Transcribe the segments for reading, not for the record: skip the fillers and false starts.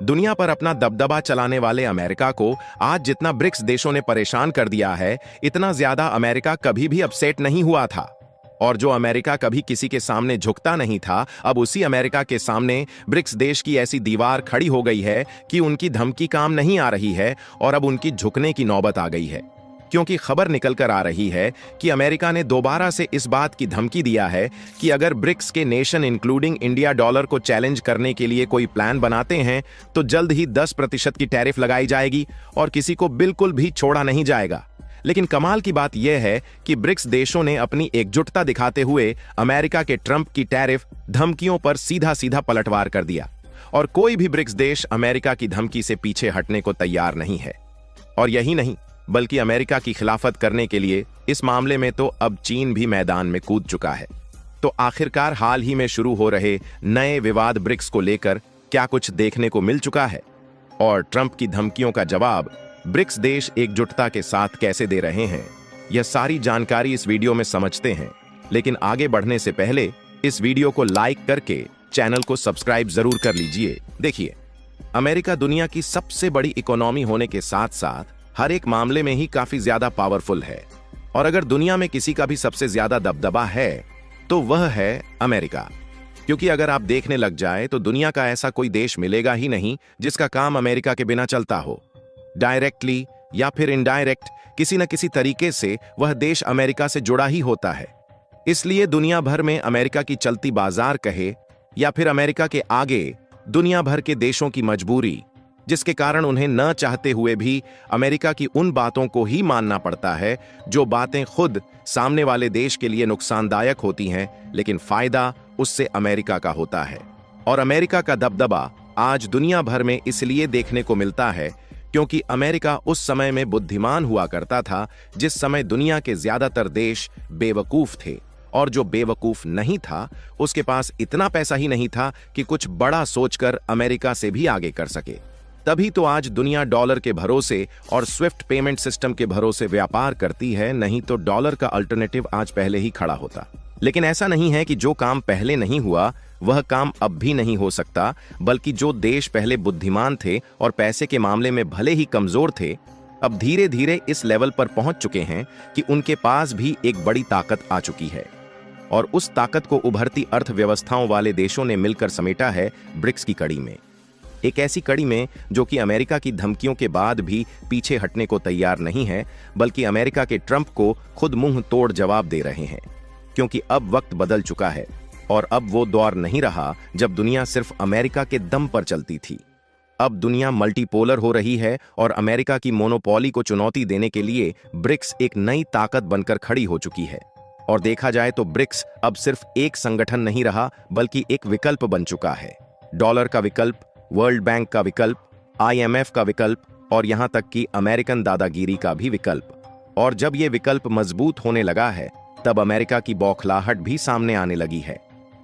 दुनिया पर अपना दबदबा चलाने वाले अमेरिका को आज जितना ब्रिक्स देशों ने परेशान कर दिया है, इतना ज्यादा अमेरिका कभी भी अपसेट नहीं हुआ था। और जो अमेरिका कभी किसी के सामने झुकता नहीं था, अब उसी अमेरिका के सामने ब्रिक्स देश की ऐसी दीवार खड़ी हो गई है कि उनकी धमकी काम नहीं आ रही है और अब उनकी झुकने की नौबत आ गई है। क्योंकि खबर निकल कर आ रही है कि अमेरिका ने दोबारा से इस बात की धमकी दिया है कि अगर ब्रिक्स के नेशन इंक्लूडिंग इंडिया डॉलर को चैलेंज करने के लिए कोई प्लान बनाते हैं तो जल्द ही 10% की टैरिफ लगाई जाएगी और किसी को बिल्कुल भी छोड़ा नहीं जाएगा। लेकिन कमाल की बात यह है कि ब्रिक्स देशों ने अपनी एकजुटता दिखाते हुए अमेरिका के ट्रंप की टैरिफ धमकियों पर सीधा सीधा पलटवार कर दिया और कोई भी ब्रिक्स देश अमेरिका की धमकी से पीछे हटने को तैयार नहीं है। और यही नहीं, बल्कि अमेरिका की खिलाफत करने के लिए इस मामले में तो अब चीन भी मैदान में कूद चुका है। तो आखिरकार हाल ही में शुरू हो रहे नए विवाद ब्रिक्स को लेकर क्या कुछ देखने को मिल चुका है और ट्रंप की धमकियों का जवाब ब्रिक्स देश एकजुटता के साथ कैसे दे रहे हैं, यह सारी जानकारी इस वीडियो में समझते हैं। लेकिन आगे बढ़ने से पहले इस वीडियो को लाइक करके चैनल को सब्सक्राइब जरूर कर लीजिए। देखिए, अमेरिका दुनिया की सबसे बड़ी इकोनॉमी होने के साथ साथ हर एक मामले में ही काफी ज्यादा पावरफुल है। और अगर दुनिया में किसी का भी सबसे ज्यादा दबदबा है तो वह है अमेरिका। क्योंकि अगर आप देखने लग जाए तो दुनिया का ऐसा कोई देश मिलेगा ही नहीं जिसका काम अमेरिका के बिना चलता हो। डायरेक्टली या फिर इनडायरेक्ट किसी न किसी तरीके से वह देश अमेरिका से जुड़ा ही होता है। इसलिए दुनिया भर में अमेरिका की चलती बाजार कहे या फिर अमेरिका के आगे दुनिया भर के देशों की मजबूरी, जिसके कारण उन्हें न चाहते हुए भी अमेरिका की उन बातों को ही मानना पड़ता है जो बातें खुद सामने वाले देश के लिए नुकसानदायक होती हैं, लेकिन फायदा उससे अमेरिका का होता है। और अमेरिका का दबदबा आज दुनिया भर में इसलिए देखने को मिलता है क्योंकि अमेरिका उस समय में बुद्धिमान हुआ करता था जिस समय दुनिया के ज्यादातर देश बेवकूफ थे, और जो बेवकूफ नहीं था उसके पास इतना पैसा ही नहीं था कि कुछ बड़ा सोचकर अमेरिका से भी आगे कर सके। तभी तो आज दुनिया डॉलर के भरोसे और स्विफ्ट पेमेंट सिस्टम के भरोसे व्यापार करती है, नहीं तो डॉलर का अल्टरनेटिव आज पहले ही खड़ा होता। लेकिन ऐसा नहीं है कि जो काम पहले नहीं हुआ वह काम अब भी नहीं हो सकता, बल्कि जो देश पहले बुद्धिमान थे और पैसे के मामले में भले ही कमजोर थे, अब धीरे धीरे इस लेवल पर पहुंच चुके हैं कि उनके पास भी एक बड़ी ताकत आ चुकी है। और उस ताकत को उभरती अर्थव्यवस्थाओं वाले देशों ने मिलकर समेटा है ब्रिक्स की कड़ी में। एक ऐसी कड़ी में जो कि अमेरिका की धमकियों के बाद भी पीछे हटने को तैयार नहीं है, बल्कि अमेरिका के ट्रंप को खुद मुंह तोड़ जवाब दे रहे हैं। क्योंकि अब वक्त बदल चुका है और अब वो दौर नहीं रहा जब दुनिया सिर्फ अमेरिका के दम पर चलती थी। अब दुनिया मल्टीपोलर हो रही है और अमेरिका की मोनोपोली को चुनौती देने के लिए ब्रिक्स एक नई ताकत बनकर खड़ी हो चुकी है। और देखा जाए तो ब्रिक्स अब सिर्फ एक संगठन नहीं रहा, बल्कि एक विकल्प बन चुका है। डॉलर का विकल्प, वर्ल्ड बैंक का विकल्प, IMF का विकल्प और यहां तक कि अमेरिकन दादागिरी का भी विकल्प। और जब यह विकल्प मजबूत होने लगा है तब अमेरिका की बौखलाहट भी सामने आने लगी है।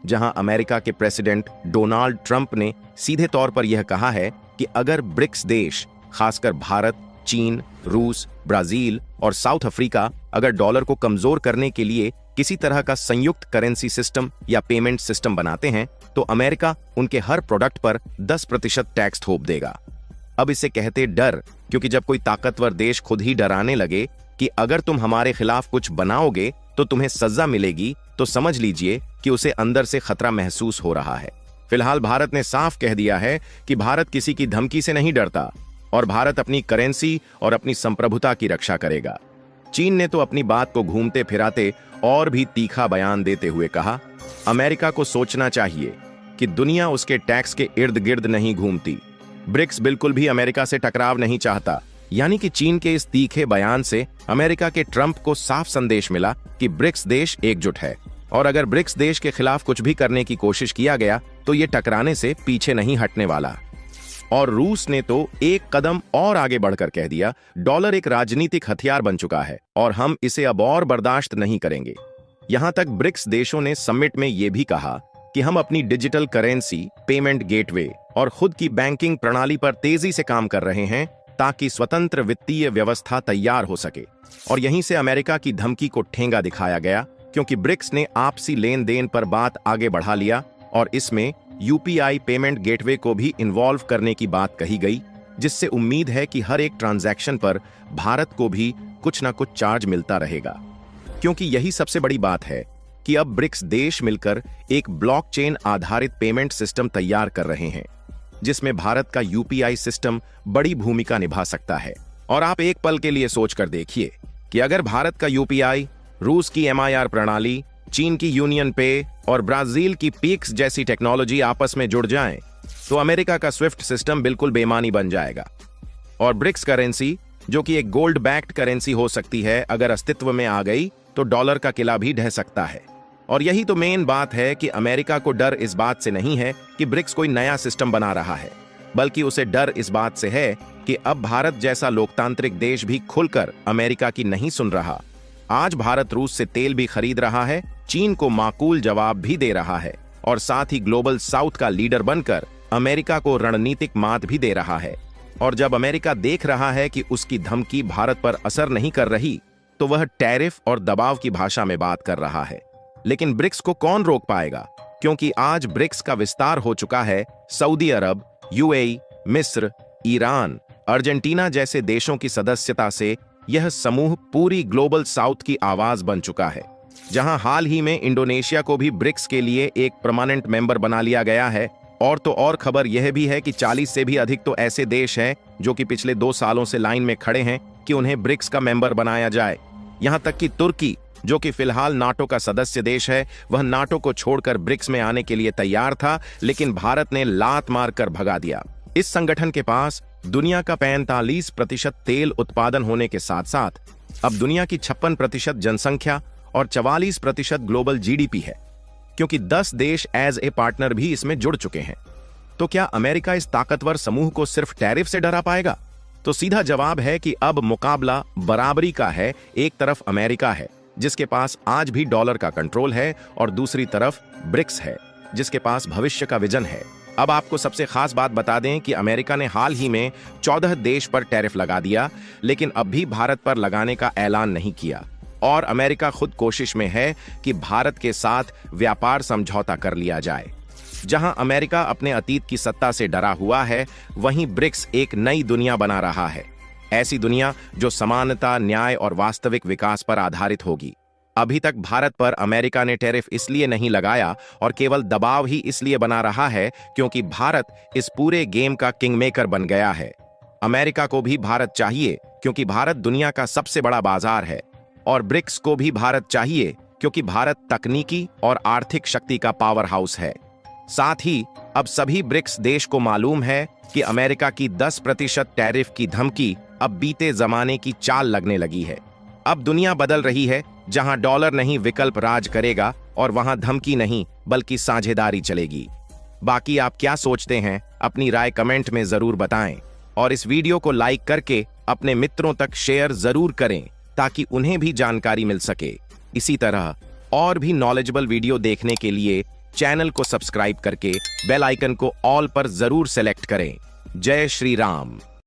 जहां अमेरिका के प्रेसिडेंट डोनाल्ड ट्रंप ने सीधे तौर पर यह कहा है कि अगर ब्रिक्स देश, खासकर भारत, चीन, रूस, ब्राजील और साउथ अफ्रीका अगर डॉलर को कमजोर करने के लिए किसी तरह का संयुक्त करेंसी सिस्टम या पेमेंट सिस्टम बनाते हैं तो अमेरिका उनके हर प्रोडक्ट पर 10% टैक्स थोप देगा। अब इसे कहते डर, क्योंकि जब कोई ताकतवर देश खुद ही डराने लगे कि अगर तुम हमारे खिलाफ कुछ बनाओगे तो तुम्हें सजा मिलेगी, तो समझ लीजिए कि उसे अंदर से खतरा महसूस हो रहा है। फिलहाल भारत ने साफ कह दिया है कि भारत किसी की धमकी से नहीं डरता और भारत अपनी करेंसी और अपनी संप्रभुता की रक्षा करेगा। चीन ने तो अपनी बात को घूमते फिराते और भी तीखा बयान देते हुए कहा, अमेरिका को सोचना चाहिए कि दुनिया उसके टैक्स के इर्द गिर्द नहीं घूमती। ब्रिक्स बिल्कुल भी अमेरिका से टकराव नहीं चाहता। यानी कि चीन के इस तीखे बयान से अमेरिका के ट्रंप को साफ संदेश मिला कि ब्रिक्स देश एकजुट है और अगर ब्रिक्स देश के खिलाफ कुछ भी करने की कोशिश किया गया तो ये टकराने से पीछे नहीं हटने वाला। और रूस ने तो एक कदम और आगे बढ़कर कह दिया, डॉलर एक राजनीतिक हथियार बन चुका है और हम इसे अब और बर्दाश्त नहीं करेंगे। यहां तक ब्रिक्स देशों ने समिट में यह भी कहा कि हम अपनी डिजिटल करेंसी, पेमेंट गेटवे और खुद की बैंकिंग प्रणाली पर तेजी से काम कर रहे हैं ताकि स्वतंत्र वित्तीय व्यवस्था तैयार हो सके। और यहीं से अमेरिका की धमकी को ठेंगा दिखाया गया, क्योंकि ब्रिक्स ने आपसी लेन देन पर बात आगे बढ़ा लिया और इसमें यूपीआई पेमेंट गेटवे को भी इन्वॉल्व करने की बात कही गई, जिससे उम्मीद है कि हर एक ट्रांजैक्शन पर भारत को भी कुछ ना कुछ चार्ज मिलता रहेगा। क्योंकि यही सबसे बड़ी बात है कि अब ब्रिक्स देश मिलकर एक ब्लॉकचेन आधारित पेमेंट सिस्टम तैयार कर रहे हैं, जिसमें भारत का यूपीआई सिस्टम बड़ी भूमिका निभा सकता है। और आप एक पल के लिए सोचकर देखिए कि अगर भारत का यूपीआई, रूस की एमआईआर प्रणाली, चीन की यूनियन पे और ब्राजील की पीक्स जैसी टेक्नोलॉजी आपस में जुड़ जाएं, तो अमेरिका का स्विफ्ट सिस्टम बिल्कुल बेमानी बन जाएगा। और ब्रिक्स करेंसी, जो कि एक गोल्ड बैक्ड करेंसी हो सकती है, अगर अस्तित्व में आ गई तो डॉलर का किला भी ढह सकता है। और यही तो मेन बात है कि अमेरिका को डर इस बात से नहीं है कि ब्रिक्स कोई नया सिस्टम बना रहा है, बल्कि उसे डर इस बात से है कि अब भारत जैसा लोकतांत्रिक देश भी खुलकर अमेरिका की नहीं सुन रहा। आज भारत रूस से तेल भी खरीद रहा है, चीन को माकूल जवाब भी दे रहा है और साथ ही ग्लोबल साउथ का लीडर बनकर अमेरिका को रणनीतिक मात भी दे रहा है। और जब अमेरिका देख रहा है कि उसकी धमकी भारत पर असर नहीं कर रही, तो वह टैरिफ और दबाव की भाषा में बात कर रहा है। लेकिन ब्रिक्स को कौन रोक पाएगा? क्योंकि आज ब्रिक्स का विस्तार हो चुका है सऊदी अरब, यूएई, मिस्र, ईरान, अर्जेंटीना जैसे देशों की सदस्यता से यह समूह पूरी ग्लोबल साउथ की आवाज बन चुका है। जहां हाल ही में इंडोनेशिया को भी ब्रिक्स के लिए एक परमानेंट मेंबर बना लिया गया है। और तो और खबर यह भी है कि 40 से भी अधिक तो ऐसे देश हैं जो कि पिछले 2 सालों से लाइन में खड़े हैं कि उन्हें ब्रिक्स का मेंबर बनाया जाए। यहां तक कि तुर्की, जो कि फिलहाल नाटो का सदस्य देश है, वह नाटो को छोड़कर ब्रिक्स में आने के लिए तैयार था, लेकिन भारत ने लात मारकर भगा दिया। इस संगठन के पास दुनिया का 45% तेल उत्पादन होने के साथ साथ अब दुनिया की 56% जनसंख्या और 44% ग्लोबल जीडीपी है, क्योंकि 10 देश एज ए पार्टनर भी इसमें जुड़ चुके हैं। तो क्या अमेरिका इस ताकतवर समूह को सिर्फ टैरिफ से डरा पाएगा? तो सीधा जवाब है कि अब मुकाबला बराबरी का है। एक तरफ अमेरिका है, जिसके पास आज भी डॉलर का कंट्रोल है, और दूसरी तरफ ब्रिक्स है, जिसके पास भविष्य का विजन है। अब आपको सबसे खास बात बता दें कि अमेरिका ने हाल ही में 14 देश पर टैरिफ लगा दिया, लेकिन अब भी भारत पर लगाने का ऐलान नहीं किया। और अमेरिका खुद कोशिश में है कि भारत के साथ व्यापार समझौता कर लिया जाए। जहां अमेरिका अपने अतीत की सत्ता से डरा हुआ है, वहीं ब्रिक्स एक नई दुनिया बना रहा है। ऐसी दुनिया जो समानता, न्याय और वास्तविक विकास पर आधारित होगी। अभी तक भारत पर अमेरिका ने टैरिफ इसलिए नहीं लगाया और केवल दबाव ही इसलिए बना रहा है क्योंकि भारत इस पूरे गेम का किंगमेकर बन गया है। अमेरिका को भी भारत चाहिए क्योंकि भारत दुनिया का सबसे बड़ा बाजार है, और ब्रिक्स को भी भारत चाहिए क्योंकि भारत तकनीकी और आर्थिक शक्ति का पावर हाउस है। साथ ही अब सभी ब्रिक्स देश को मालूम है कि अमेरिका की 10% टैरिफ की धमकी अब बीते जमाने की चाल लगने लगी है। अब दुनिया बदल रही है, जहां डॉलर नहीं विकल्प राज करेगा और वहां धमकी नहीं बल्कि साझेदारी चलेगी। बाकी आप क्या सोचते हैं? अपनी राय कमेंट में जरूर बताएं और इस वीडियो को लाइक करके अपने मित्रों तक शेयर जरूर करें ताकि उन्हें भी जानकारी मिल सके। इसी तरह और भी नॉलेजेबल वीडियो देखने के लिए चैनल को सब्सक्राइब करके बेल आइकन को ऑल पर जरूर सेलेक्ट करें। जय श्री राम।